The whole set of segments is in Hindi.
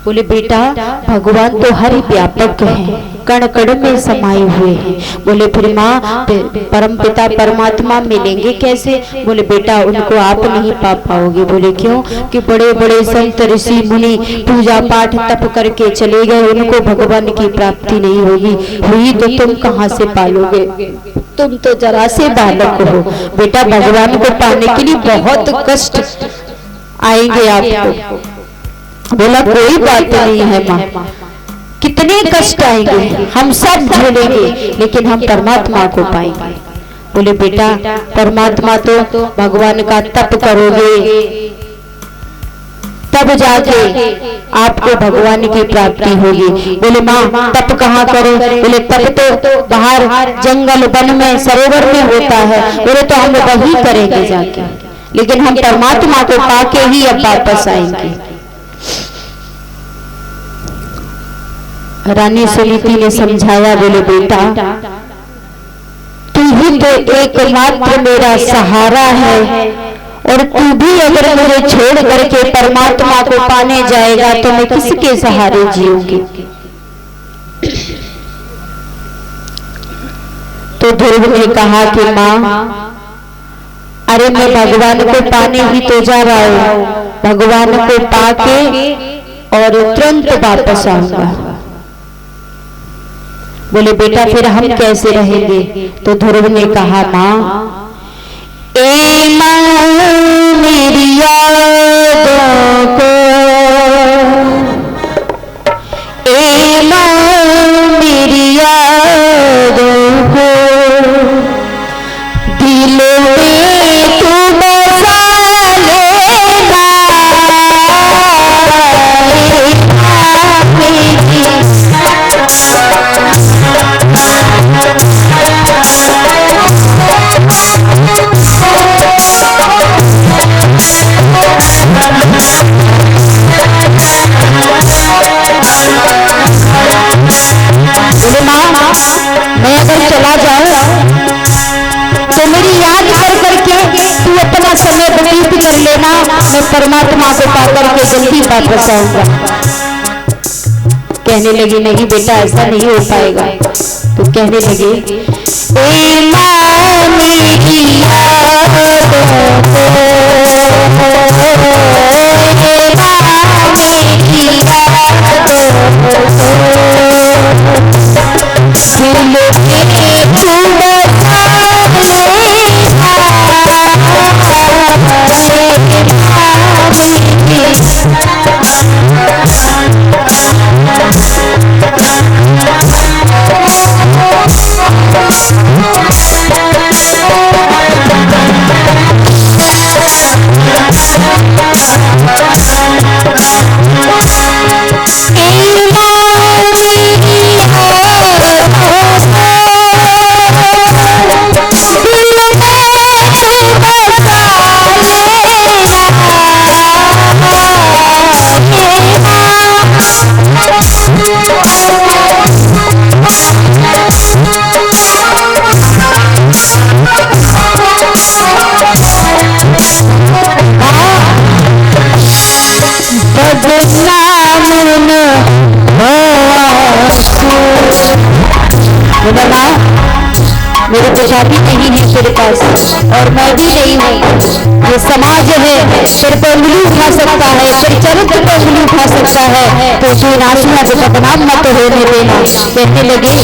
बोले बेटा भगवान तो हरि व्यापक है, कण कण में समाये हुए हैं। बोले फिर माँ परम पिता परमात्मा मिलेंगे कैसे? बोले बेटा उनको आप नहीं पा पाओगे। बोले क्यों? कि बड़े बड़े संत ऋषि मुनि पूजा पाठ तप करके चले गए, उनको भगवान की प्राप्ति नहीं होगी, हुई तो तुम कहाँ से पालोगे? तुम तो जरा से बालक हो। बेटा भगवान को पाने के लिए बहुत कष्ट आएंगे आपको। बोला कोई बात नहीं है माँ, कितने कष्ट आएंगे हम सब झेलेंगे, लेकिन हम परमात्मा को पाएंगे। बोले बेटा परमात्मा तो भगवान का तप करोगे तब जाके आपको भगवान की प्राप्ति होगी। बोले माँ तप कहाँ करो? बोले तप तो बाहर जंगल वन में सरोवर में होता है। बोले तो हम वही करेंगे जाके, लेकिन हम परमात्मा को पाके ही अब वापस आएंगे। रानी सुनीति ने समझाया, बोले बेटा तू ही तो एकमात्र मेरा सहारा है, और तू भी अगर मुझे छोड़ करके परमात्मा को पाने जाएगा तो मैं किसके सहारे जीऊंगी? तो ध्रुव ने कहा कि माँ अरे मैं भगवान को पाने ही तो जा रहा हूं, भगवान को पाके और तुरंत वापस आऊंगा। बोले बेटा फिर हम कैसे रहेंगे? तो ध्रुव ने कहा माँ ए माँ मेरी यादों को, ए माँ मेरी यादों को दिल में तू बसा लेना, मैं अगर चला जाऊं तो मेरी याद कर करके तू अपना समय व्यतीत कर लेना, मैं परमात्मा को पाकर के जल्दी वापस आऊंगा। कहने लगी नहीं बेटा ऐसा नहीं हो पाएगा। तो कहने लगे ए माँ मेरी यादों को, ए माँ मेरी यादों को दिल में तू बसा मेरे पिता भी नहीं है तेरे पास और मैं भी नहीं हूँ। ये समाज है तेरे पर उंगली उठा सकता है, तेरे चरित्र पर उंगली उठा सकता है, तो तू नासिया से बदनाम मत होने देना। कहने लगे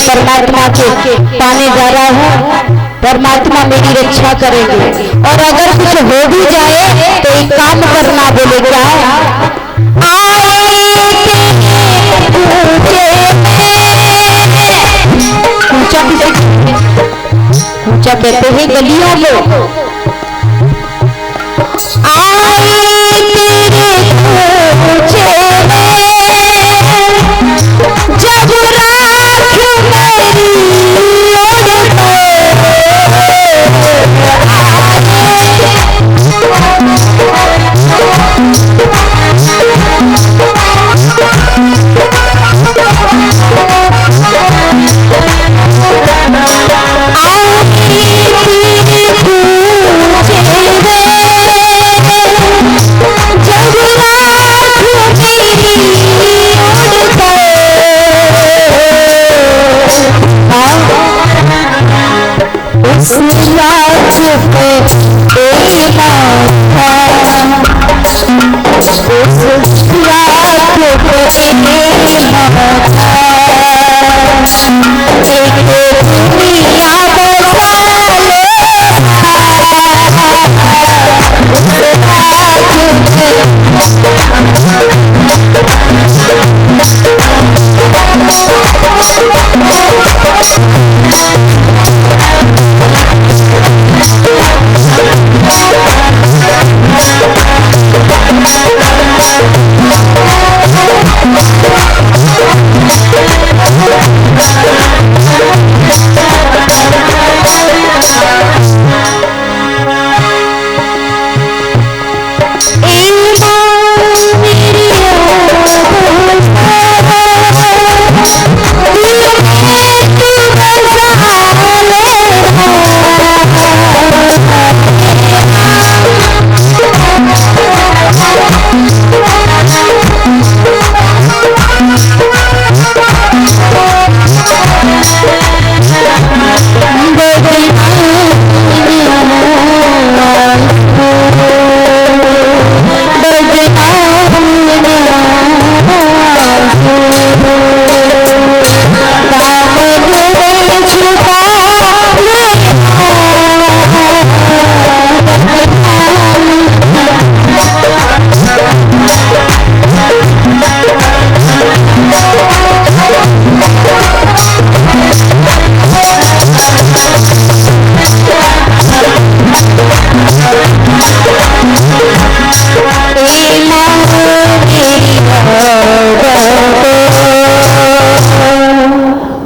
परमात्मा के पाने जा रहा हूँ, परमात्मा मेरी रक्षा करेंगे। और अगर कुछ हो भी जाए तो एक काम करना, बोले क्या? ऊंचा कहते हैं गलियों में,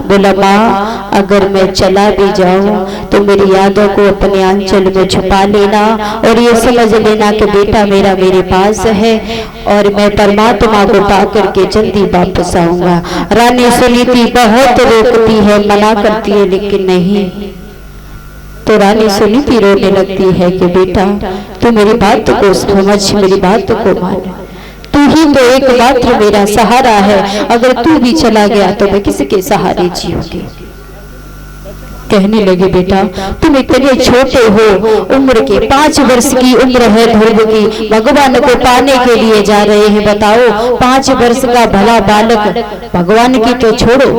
बोला माँ अगर मैं चला भी जाऊं तो मेरी यादों को अपने आंचल में छुपा लेना और ये समझ लेना कि बेटा मेरा मेरे पास है और मैं परमात्मा को पा करके जल्दी वापस आऊंगा। रानी सुनीति बहुत रोकती है, मना करती है, लेकिन नहीं। तो रानी सुनीति रोने लगती है कि बेटा तू मेरी बात को समझ, मेरी बात को मान, तू ही तो एकमात्र मेरा सहारा है, अगर तू भी चला गया तो मैं किसके सहारे जीऊंगी। कहने लगे बेटा तुम इतने छोटे हो, उम्र के 5 वर्ष की उम्र है ध्रुव की, भगवान को पाने के लिए जा रहे हैं। बताओ 5 वर्ष का भला बालक, भगवान की तो छोड़ो,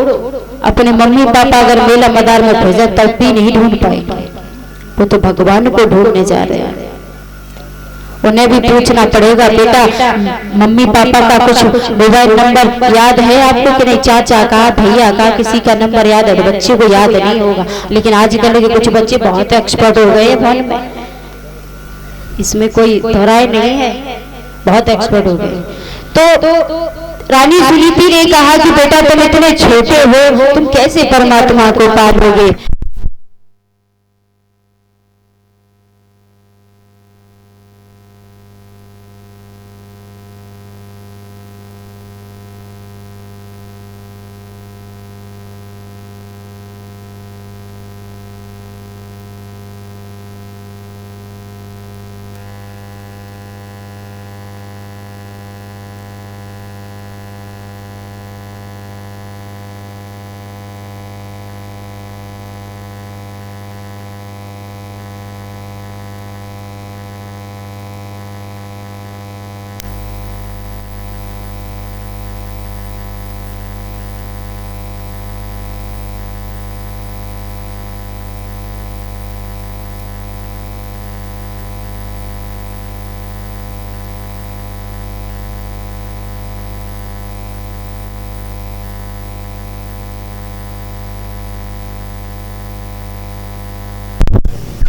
अपने मम्मी पापा अगर मेला मदार में भेजा तब भी नहीं ढूंढ पाएंगे, वो तो भगवान को ढूंढने जा रहे हैं। उन्हें भी पूछना पड़ेगा बेटा मम्मी पापा का कुछ मोबाइल नंबर याद है आपको कि नहीं, चाचा का, भैया का, किसी का नंबर याद है? बच्चे को याद नहीं होगा, लेकिन आजकल के कुछ बच्चे बहुत एक्सपर्ट हो गए फोन में, इसमें कोई दोहराए नहीं है, बहुत एक्सपर्ट हो गए। तो रानी सुनीति ने कहा कि बेटा तुम इतने छोटे हो, तुम कैसे परमात्मा को पालोगे।